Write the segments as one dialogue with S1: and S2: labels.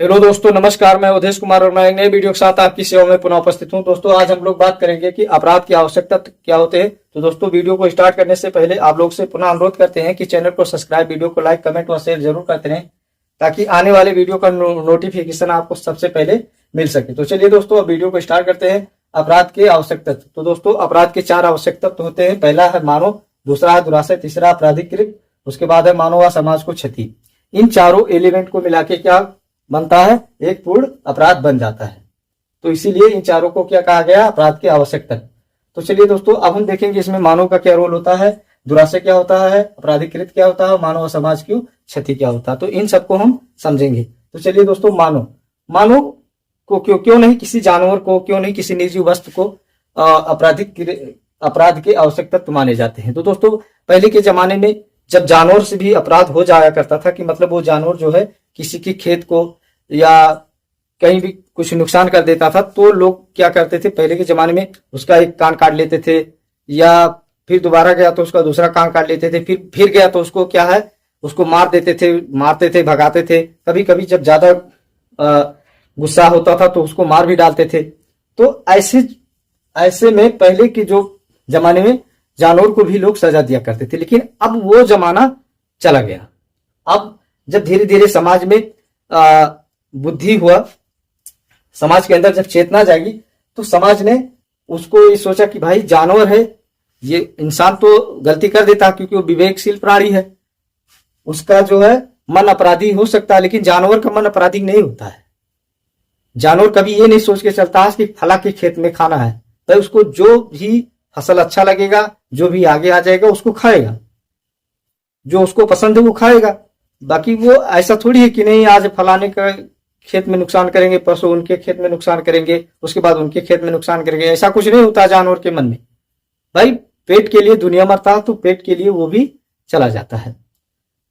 S1: Hello दोस्तों, नमस्कार। मैं अवधेश कुमार और मैं एक नई वीडियो के साथ आपकी सेवा में पुनः उपस्थित हूं। दोस्तों, आज हम लोग बात करेंगे कि अपराध की आवश्यकता क्या होते हैं। तो दोस्तों, वीडियो को स्टार्ट करने से पहले आप लोग से पुनः अनुरोध करते हैं कि चैनल को सब्सक्राइब, वीडियो को लाइक, कमेंट और शेयर जरूर करते रहें ताकि आने वाले वीडियो का नोटिफिकेशन आपको सबसे पहले मिल सके। तो चलिए दोस्तों, अब वीडियो को स्टार्ट करते हैं। अपराध के आवश्यक तत्व। तो दोस्तों, अपराध के 4 आवश्यक तत्व होते हैं। पहला है मानव, दूसरा है दुराशय, तीसरा अपराधिकृत, उसके बाद है मानव व समाज को क्षति। इन चारों एलिमेंट को मिला के क्या बनता है? एक पूर्ण अपराध बन जाता है। तो इसीलिए इन चारों को क्या कहा गया? अपराध के आवश्यक तत्व। तो चलिए दोस्तों, अब हम देखेंगे इसमें मानव का क्या रोल होता है, दुराशय क्या होता है, अपराधिकृत क्या होता है, मानव समाज की क्षति क्या होता है। तो इन सबको हम समझेंगे। तो चलिए दोस्तों, मानव को क्यों नहीं किसी जानवर को, क्यों नहीं किसी निजी वस्तु को अपराध के आवश्यक तत्व माने जाते हैं। तो दोस्तों, पहले के जमाने में जब जानवर से भी अपराध हो जाया करता था कि मतलब वो जानवर जो है किसी की खेत को या कहीं भी कुछ नुकसान कर देता था, तो लोग क्या करते थे पहले के जमाने में, उसका एक कान काट लेते थे, या फिर दोबारा गया तो उसका दूसरा कान काट लेते थे, फिर गया तो उसको क्या है, उसको मारते थे, भगाते थे। कभी कभी जब ज्यादा गुस्सा होता था तो उसको मार भी डालते थे। तो ऐसे में पहले के जो जमाने में जानवर को भी लोग सजा दिया करते थे। लेकिन अब वो जमाना चला गया। अब जब धीरे धीरे समाज में बुद्धि हुआ, समाज के अंदर जब चेतना जागी, तो समाज ने उसको ये सोचा कि भाई जानवर है, ये इंसान तो गलती कर देता क्योंकि वो विवेकशील प्राणी है, उसका जो है मन अपराधी हो सकता है, लेकिन जानवर का मन अपराधी नहीं होता है। जानवर कभी ये नहीं सोच के चलता है कि फला के खेत में खाना है, तो उसको जो भी फसल अच्छा लगेगा, जो भी आगे आ जाएगा उसको खाएगा, जो उसको पसंद है वो खाएगा। बाकी वो ऐसा थोड़ी है कि नहीं आज फलाने का खेत में नुकसान करेंगे, परसों उनके खेत में नुकसान करेंगे, उसके बाद उनके खेत में नुकसान करेंगे। ऐसा कुछ नहीं होता जानवर के मन में। भाई पेट के लिए दुनिया मरता है तो पेट के लिए वो भी चला जाता है।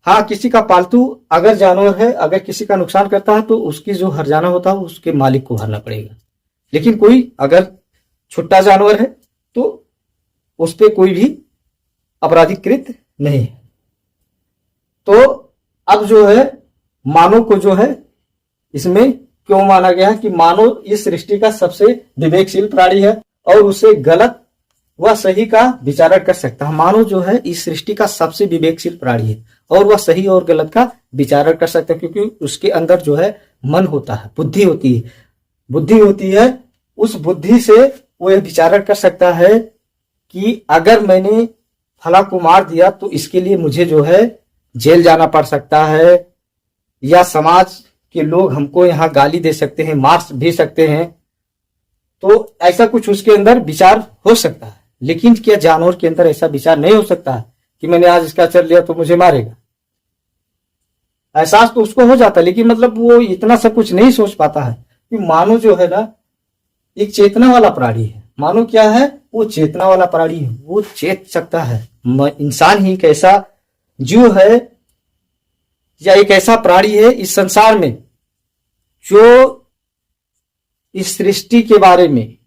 S1: हाँ, किसी का पालतू अगर जानवर है, अगर किसी का नुकसान करता है तो उसकी जो हर्जाना होता है उसके मालिक को भरना पड़ेगा। लेकिन कोई अगर छुट्टा जानवर है तो उस पर कोई भी अपराधिकृत नहीं है। तो अब जो है मानव को जो है इसमें क्यों माना गया है कि मानव इस सृष्टि का सबसे विवेकशील प्राणी है और उसे गलत व सही का विचारण कर सकता है। मानव जो है इस सृष्टि का सबसे विवेकशील प्राणी है और वह सही और गलत का विचारण कर सकता है, क्योंकि उसके अंदर जो है मन होता है, बुद्धि होती है। उस बुद्धि से वो यह विचारण कर सकता है कि अगर मैंने फला को मार दिया तो इसके लिए मुझे जो है जेल जाना पड़ सकता है, या समाज के लोग हमको यहाँ गाली दे सकते हैं, मार भी सकते हैं। तो ऐसा कुछ उसके अंदर विचार हो सकता है। लेकिन क्या जानवर के अंदर ऐसा विचार नहीं हो सकता है कि मैंने आज इसका चल लिया तो मुझे मारेगा? एहसास तो उसको हो जाता है, लेकिन मतलब वो इतना सब कुछ नहीं सोच पाता है कि मानव जो है ना एक चेतना वाला प्राणी है। मानव क्या है? वो चेतना वाला प्राणी है, वो चेत सकता है। इंसान ही एक ऐसा जीव है या एक ऐसा प्राणी है इस संसार में जो इस सृष्टि के बारे में,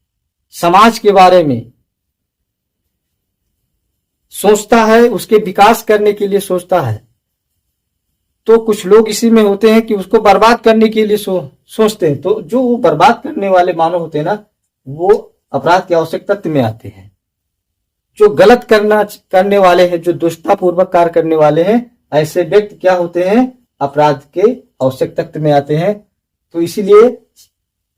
S1: समाज के बारे में सोचता है, उसके विकास करने के लिए सोचता है। तो कुछ लोग इसी में होते हैं कि उसको बर्बाद करने के लिए सोचते हैं। तो जो वो बर्बाद करने वाले मानव होते हैं ना, वो अपराध के आवश्यक तत्व में आते हैं। जो गलत करने वाले हैं, जो दुष्टतापूर्वक कार्य करने वाले हैं, ऐसे व्यक्ति क्या होते हैं? अपराध के आवश्यक तत्व में आते हैं। तो इसीलिए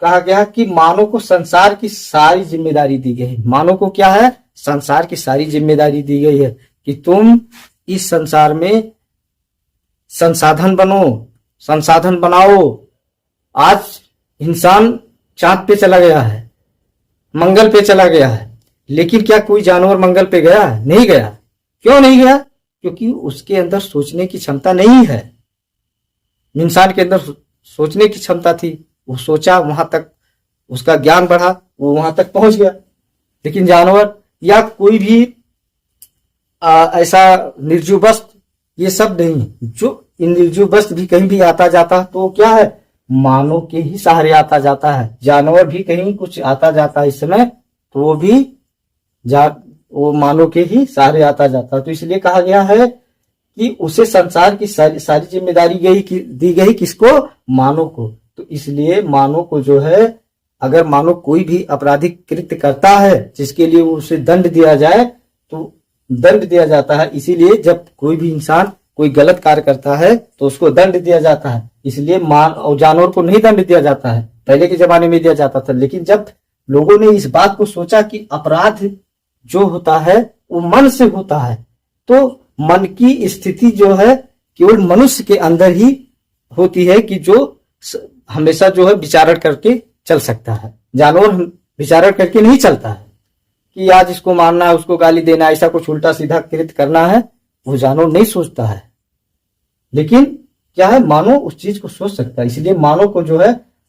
S1: कहा गया कि मानव को संसार की सारी जिम्मेदारी दी गई है। मानव को क्या है? संसार की सारी जिम्मेदारी दी गई है कि तुम इस संसार में संसाधन बनाओ। आज इंसान चांद पे चला गया है, मंगल पे चला गया है, लेकिन क्या कोई जानवर मंगल पे गया? नहीं गया। क्यों नहीं गया? क्योंकि उसके अंदर सोचने की क्षमता नहीं है। इंसान के अंदर सोचने की क्षमता थी, वो सोचा, वहां तक उसका ज्ञान बढ़ा, वो वहां तक पहुंच गया। लेकिन जानवर या कोई भी ऐसा निर्जीव वस्तु, ये सब नहीं। जो निर्जीव वस्तु भी कहीं भी आता जाता तो क्या है? मानव के ही सहारे आता जाता है। जानवर भी कहीं कुछ आता जाता है इस समय तो वो मानव के ही सहारे आता जाता है। तो इसलिए कहा गया है कि उसे संसार की सारी जिम्मेदारी दी गई किसको? मानव को। इसलिए मानव को जो है, अगर मानव कोई भी आपराधिक कृत्य करता है जिसके लिए उसे दंड दिया जाए तो दंड दिया जाता है। इसीलिए जब कोई भी इंसान कोई गलत कार्य करता है तो उसको दंड दिया जाता है। इसलिए मान और जानवर को नहीं दंड दिया जाता है, पहले के जमाने में दिया जाता था। लेकिन जब लोगों ने इस बात को सोचा कि अपराध जो होता है वो मन से होता है, तो मन की स्थिति जो है केवल मनुष्य के अंदर ही होती है कि जो हमेशा जो है विचारण करके चल सकता है। जानवर विचारण करके नहीं चलता है कि आज इसको मारना है, उसको गाली देना, ऐसा कुछ उल्टा सीधा कृत्य करना है, वो जानवर नहीं सोचता है। लेकिन क्या है, मानव उस चीज को सोच सकता है। इसलिए मानव को जो है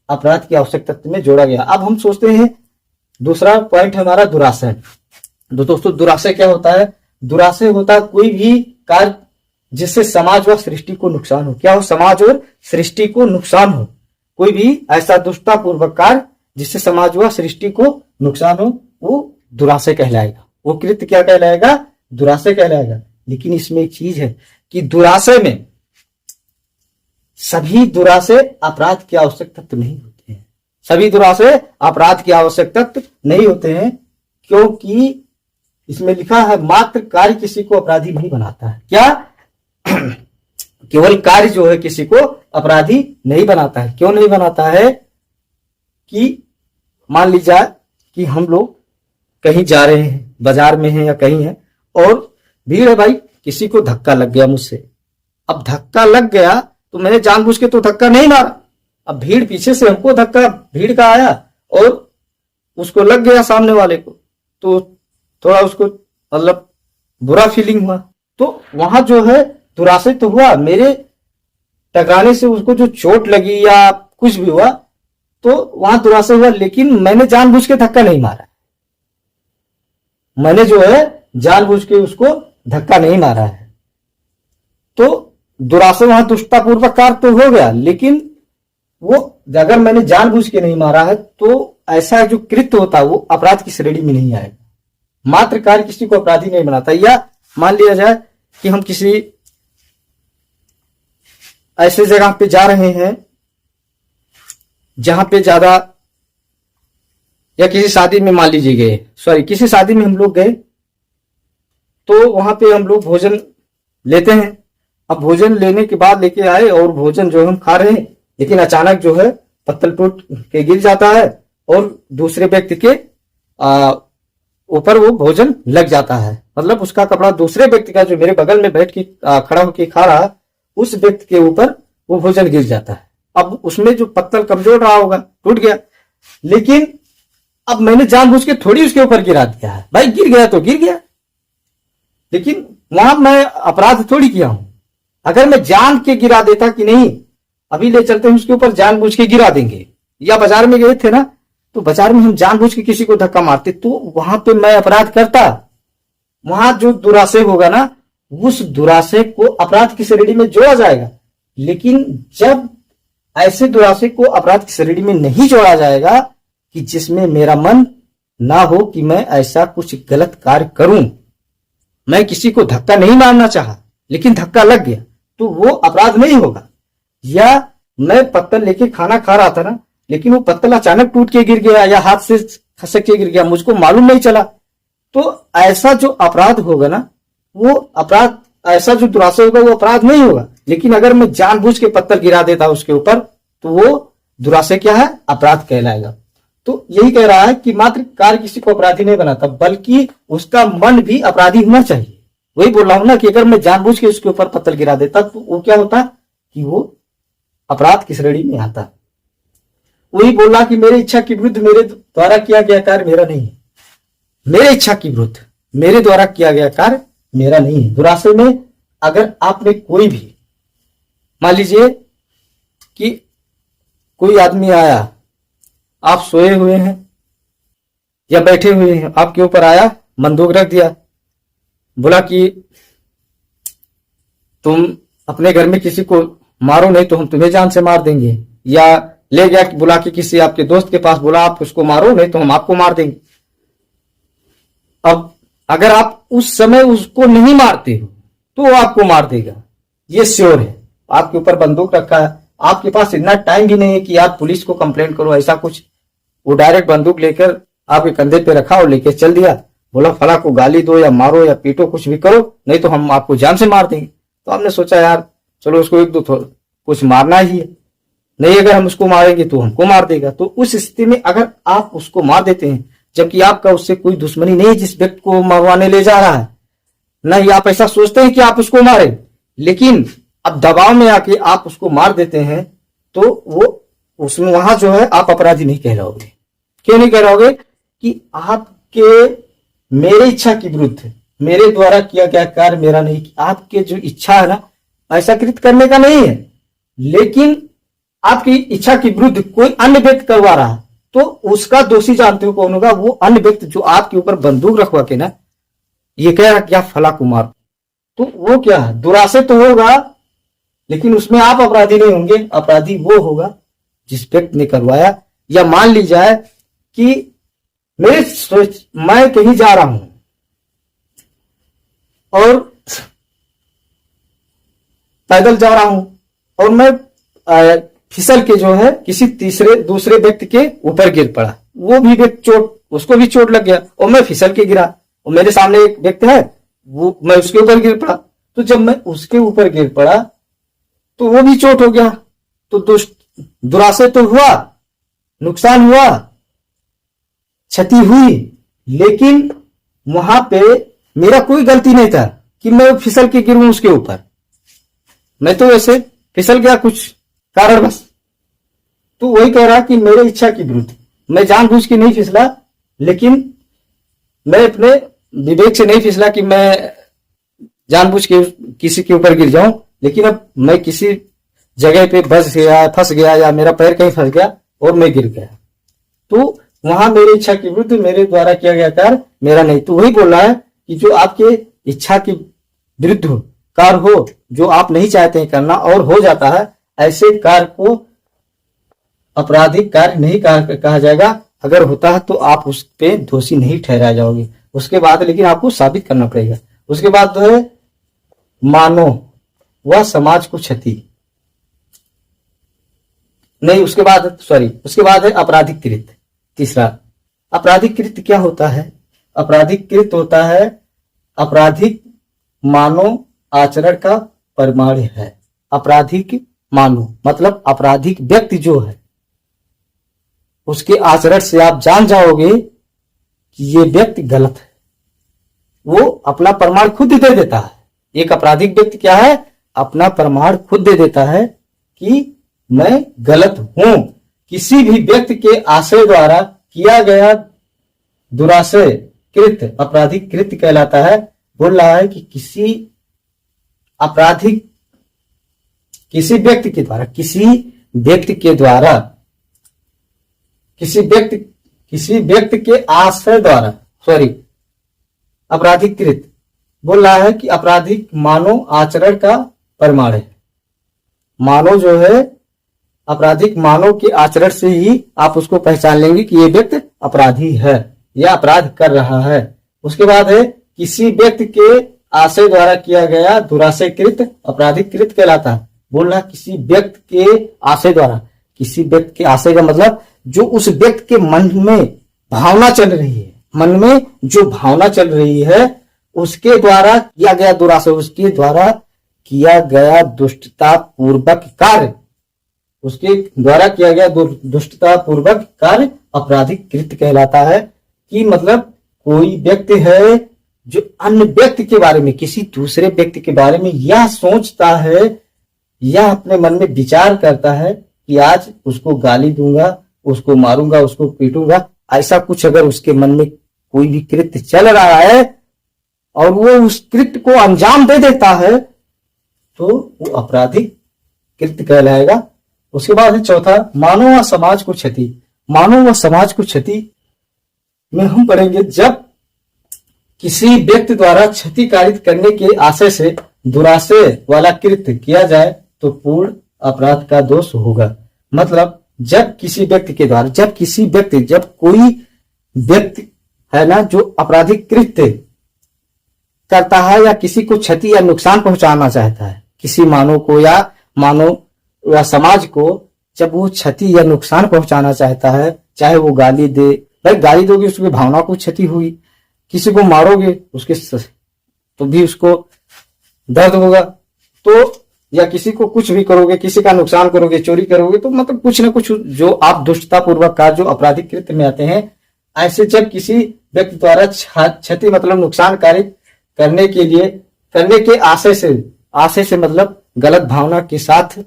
S1: अपराध की आवश्यक तत्व में जोड़ा गया। अब हम सोचते हैं दूसरा पॉइंट है हमारा दुराशय। तो दोस्तों दुराशय क्या होता है? दुराशय होता है कोई भी कार्य जिससे समाज व सृष्टि को नुकसान हो। क्या हो? समाज और सृष्टि को नुकसान हो। कोई भी ऐसा दुष्टतापूर्वक कार्य जिससे समाज व सृष्टि को नुकसान हो, वो दुराशय कहलाएगा। वो कृत्य क्या कहलाएगा? दुराशय कहलाएगा। लेकिन इसमें एक चीज है कि दुराशय में सभी दुराशय अपराध के आवश्यक तत्व नहीं होते हैं। सभी दुराशय अपराध के आवश्यक तत्व नहीं होते हैं, क्योंकि इसमें लिखा है मात्र कार्य किसी को अपराधी नहीं बनाता है। क्या? केवल कार्य जो है किसी को अपराधी नहीं बनाता है। क्यों नहीं बनाता है? कि मान लीजिए कि हम लोग कहीं जा रहे हैं, बाजार में हैं या कहीं है और भीड़ है भाई, किसी को धक्का लग गया मुझसे। अब धक्का लग गया तो मैंने जानबूझ के तो धक्का नहीं मारा। अब भीड़ पीछे से हमको धक्का भीड़ का आया और उसको लग गया सामने वाले को, तो थोड़ा उसको मतलब बुरा फीलिंग हुआ। तो वहां जो है दुराशय तो हुआ, मेरे टकराने से उसको जो चोट लगी या कुछ भी हुआ तो वहां दुराशय हुआ। लेकिन मैंने जानबूझ के धक्का नहीं मारा, मैंने जो है जानबूझ के उसको धक्का नहीं मारा है। तो दुराशय वहां दुष्टतापूर्वक कार्य तो हो गया, लेकिन वो अगर मैंने जानबूझ के नहीं मारा है तो ऐसा जो कृत्य होता है वो अपराध की श्रेणी में नहीं आएगा। मात्र कार्य किसी को अपराधी नहीं बनाता। या मान लिया जाए कि हम किसी ऐसे जगह पे जा रहे हैं जहां पे ज्यादा, या किसी शादी में मान लीजिए गए, किसी शादी में हम लोग गए तो वहां पे हम लोग भोजन लेते हैं। अब भोजन लेने के बाद लेके आए और भोजन जो हम खा रहे हैं, लेकिन अचानक जो है पत्तल टूट के गिर जाता है और दूसरे व्यक्ति के ऊपर वो भोजन लग जाता है। मतलब उसका कपड़ा दूसरे व्यक्ति का जो मेरे बगल में बैठ के खड़ा होकर खा रहा, उस व्यक्ति के ऊपर वो भोजन गिर जाता है। अब उसमें जो पत्तल कमजोर रहा होगा, टूट गया। लेकिन अब मैंने जानबूझ के थोड़ी उसके ऊपर गिरा दिया है, भाई गिर गया तो गिर गया, लेकिन वहां मैं अपराध थोड़ी किया हूं। अगर मैं जान के गिरा देता कि नहीं अभी ले चलते हैं उसके ऊपर, जानबूझ के गिरा देंगे, या बाजार में गए थे ना तो बाजार में हम जानबूझ के किसी को धक्का मारते तो वहां पे मैं अपराध करता। वहां जो दुराशय होगा ना, उस दुराशय को अपराध की श्रेणी में जोड़ा जाएगा। लेकिन जब ऐसे दुराशय को अपराध की श्रेणी में नहीं जोड़ा जाएगा कि जिसमें मेरा मन ना हो कि मैं ऐसा कुछ गलत कार्य करूं, मैं किसी को धक्का नहीं मारना चाहा लेकिन धक्का लग गया, तो वो अपराध नहीं होगा। या मैं पत्तल लेके खाना खा रहा था ना, लेकिन वो पत्तल अचानक टूट के गिर गया या हाथ से खसक के गिर गया, मुझको मालूम नहीं चला, तो ऐसा जो अपराध होगा ना, वो अपराध, ऐसा जो दुराशय होगा वो अपराध नहीं होगा। लेकिन अगर मैं जानबूझ के पत्तल गिरा देता उसके ऊपर तो वो दुराशय क्या है? अपराध कहलाएगा। तो यही कह रहा है कि मात्र कार्य किसी को अपराधी नहीं बनाता, बल्कि उसका मन भी अपराधी होना चाहिए। वही बोल रहा हूं ना कि अगर मैं जानबूझ के उसके ऊपर पत्थर गिरा देता तो वो क्या होता कि वो अपराध की श्रेणी में आता। वही बोल रहा कि मेरी इच्छा के विरुद्ध मेरे द्वारा किया गया कार्य मेरा नहीं है, मेरे इच्छा के विरुद्ध मेरे द्वारा किया गया कार्य मेरा नहीं है। दुराशय में अगर आपने कोई भी, मान लीजिए कि कोई आदमी आया, आप सोए हुए हैं या बैठे हुए हैं, आपके ऊपर आया, बंदूक रख दिया, बोला कि तुम अपने घर में किसी को मारो नहीं तो हम तुम्हें जान से मार देंगे, या ले गया बुला के किसी आपके दोस्त के पास, बोला आप उसको मारो नहीं तो हम आपको मार देंगे। अब अगर आप उस समय उसको नहीं मारते हो तो वो आपको मार देगा, ये श्योर है। आपके ऊपर बंदूक रखा है, आपके पास इतना टाइम भी नहीं है कि आप पुलिस को कंप्लेंट करो, ऐसा कुछ। वो डायरेक्ट बंदूक लेकर आपके कंधे पे रखा और लेके चल दिया, बोला फला को गाली दो या मारो या पीटो, कुछ भी करो, नहीं तो हम आपको जान से मार देंगे। तो हमने सोचा यार चलो उसको एक दो कुछ मारना ही है, नहीं अगर हम उसको मारेंगे तो हमको मार देगा। तो उस स्थिति में अगर आप उसको मार देते हैं, जबकि आपका उससे कोई दुश्मनी नहीं जिस व्यक्ति को मरवाने ले जा रहा है, नहीं आप ऐसा सोचते हैं कि आप उसको मारे, लेकिन अब दबाव में आके आप उसको मार देते हैं, तो वो उसमें वहां जो है आप अपराधी नहीं कहलाओगे। क्यों नहीं कहलाओगे? कि आपके मेरे इच्छा के विरुद्ध, मेरे द्वारा किया गया कार्य मेरा नहीं, आपके जो इच्छा है ना ऐसा कृत करने का नहीं है, लेकिन आपकी इच्छा के विरुद्ध कोई अन्य व्यक्ति करवा रहा है, तो उसका दोषी जानते हो कौन होगा? वो अन्य व्यक्ति जो आपके ऊपर बंदूक रखवा के ना ये कह रहा क्या फला कुमार, तो वो क्या है? दुराशय तो होगा, लेकिन उसमें आप अपराधी नहीं होंगे। अपराधी वो होगा जिस व्यक्ति ने करवाया। या मान ली जाए कि मैं कहीं जा रहा हूं और पैदल जा रहा हूं और मैं फिसल के जो है किसी दूसरे व्यक्ति के ऊपर गिर पड़ा, वो भी व्यक्ति उसको भी चोट लग गया और मैं फिसल के गिरा, और मेरे सामने एक व्यक्ति है वो मैं उसके ऊपर गिर पड़ा। तो जब मैं उसके ऊपर गिर पड़ा तो वो भी चोट हो गया, तो दुराशय तो हुआ, नुकसान हुआ, क्षति हुई, लेकिन वहां पे मेरा कोई गलती नहीं था कि मैं फिसल के गिरूं उसके ऊपर। मैं तो वैसे फिसल गया कुछ कारणवश। तो वही कह रहा कि मेरे इच्छा के विरुद्ध मैं जानबूझ के नहीं फिसला, लेकिन मैं अपने विवेक से नहीं फिसला कि मैं जानबूझ के किसी के ऊपर गिर जाऊं, लेकिन अब मैं किसी जगह पे फंस गया या मेरा पैर कहीं फंस गया और मैं गिर गया, तो वहां मेरी इच्छा के विरुद्ध मेरे द्वारा किया गया कार्य मेरा नहीं। तो वही बोल रहा है कि जो आपके इच्छा के विरुद्ध कार्य हो, जो आप नहीं चाहते हैं करना और हो जाता है, ऐसे कार्य को आपराधिक कार्य नहीं कहा जाएगा। अगर होता है तो आप उस पे दोषी नहीं ठहराए जाओगे। उसके बाद लेकिन आपको साबित करना पड़ेगा। उसके बाद जो है मानो वह समाज को क्षति नहीं, उसके बाद है आपराधिक कृत्य। तीसरा, आपराधिक कृत्य क्या होता है? आपराधिक कृत्य होता है आपराधिक मानव आचरण का परिमाण है। आपराधिक मानव मतलब आपराधिक व्यक्ति जो है, उसके आचरण से आप जान जाओगे कि ये व्यक्ति गलत है। वो अपना प्रमाण खुद दे देता है। एक आपराधिक व्यक्ति क्या है? अपना प्रमाण खुद दे देता है कि मैं गलत हूं। किसी भी व्यक्ति के आशय द्वारा किया गया दुराशय कृत्य आपराधिक कृत्य कहलाता है। बोल रहा है कि किसी व्यक्ति के आशय द्वारा आपराधिक कृत्य बोल रहा है कि आपराधिक मानव आचरण का परिमाण है। मानव जो है, आपराधिक मानव के आचरण से ही आप उसको पहचान लेंगे कि ये व्यक्ति अपराधी है या अपराध कर रहा है। उसके बाद है किसी व्यक्ति के आशय द्वारा किया गया दुराशय कृत्य आपराधिक कृत्य कहलाता है। बोल रहा किसी व्यक्ति के आशय द्वारा, किसी व्यक्ति के आशय का मतलब जो उस व्यक्ति के मन में भावना चल रही है, मन में जो भावना चल रही है उसके द्वारा किया गया दुराशय, उसके द्वारा किया गया दुष्टता पूर्वक कार्य, उसके द्वारा किया गया दुष्टता पूर्वक कार्य आपराधिक कृत्य कहलाता है। कि मतलब कोई व्यक्ति है जो अन्य व्यक्ति के बारे में, किसी दूसरे व्यक्ति के बारे में यह सोचता है, यह अपने मन में विचार करता है कि आज उसको गाली दूंगा, उसको मारूंगा, उसको पीटूंगा, ऐसा कुछ अगर उसके मन में कोई भी कृत्य चल रहा है और वो उस कृत्य को अंजाम दे देता है तो वो आपराधिक कृत्य कहलाएगा। उसके बाद है चौथा, मानव व समाज को क्षति। मानव व समाज को क्षति में हम पढ़ेंगे जब किसी व्यक्ति द्वारा क्षति कारित करने के आशय से दुराशय वाला कृत्य किया जाए तो पूर्ण अपराध का दोष होगा। मतलब जब कोई व्यक्ति है ना जो आपराधिक कृत्य करता है या किसी को क्षति या नुकसान पहुंचाना चाहता है, किसी मानव को या मानव या समाज को जब वो क्षति या नुकसान पहुंचाना चाहता है, चाहे वो गाली दे, भाई गाली दोगे उसकी भावना को क्षति हुई, किसी को मारोगे उसके तो भी उसको दर्द होगा, तो या किसी को कुछ भी करोगे, किसी का नुकसान करोगे, चोरी करोगे, तो मतलब कुछ ना कुछ जो आप दुष्टता पूर्वक कार्य जो आपराधिक कृत्य में आते हैं, ऐसे जब किसी व्यक्ति द्वारा क्षति मतलब नुकसानकारी करने के लिए, करने के आशय से मतलब गलत भावना के साथ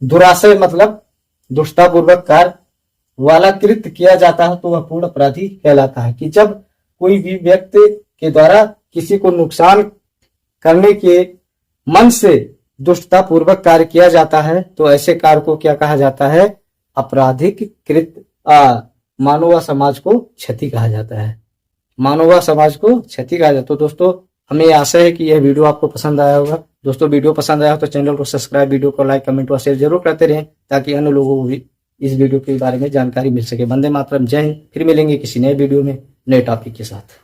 S1: दुराशय मतलब दुष्टता पूर्वक कार्य वाला कृत्य किया जाता है, तो वह पूर्ण अपराधी कहलाता है। कि जब कोई भी व्यक्ति के द्वारा किसी को नुकसान करने के मन से दुष्टता पूर्वक कार्य किया जाता है, तो ऐसे कार्य को क्या कहा जाता है? आपराधिक कृत्य। मानव समाज को क्षति कहा जाता है, मानव समाज को क्षति कहा जाता है। तो दोस्तों हमें आशा है कि यह वीडियो आपको पसंद आया होगा। दोस्तों वीडियो पसंद आया हो तो चैनल को सब्सक्राइब, वीडियो को लाइक, कमेंट और शेयर जरूर करते रहें, ताकि अन्य लोगों को भी इस वीडियो के बारे में जानकारी मिल सके। वंदे मातरम, जय हिंद। फिर मिलेंगे किसी नए वीडियो में नए टॉपिक के साथ।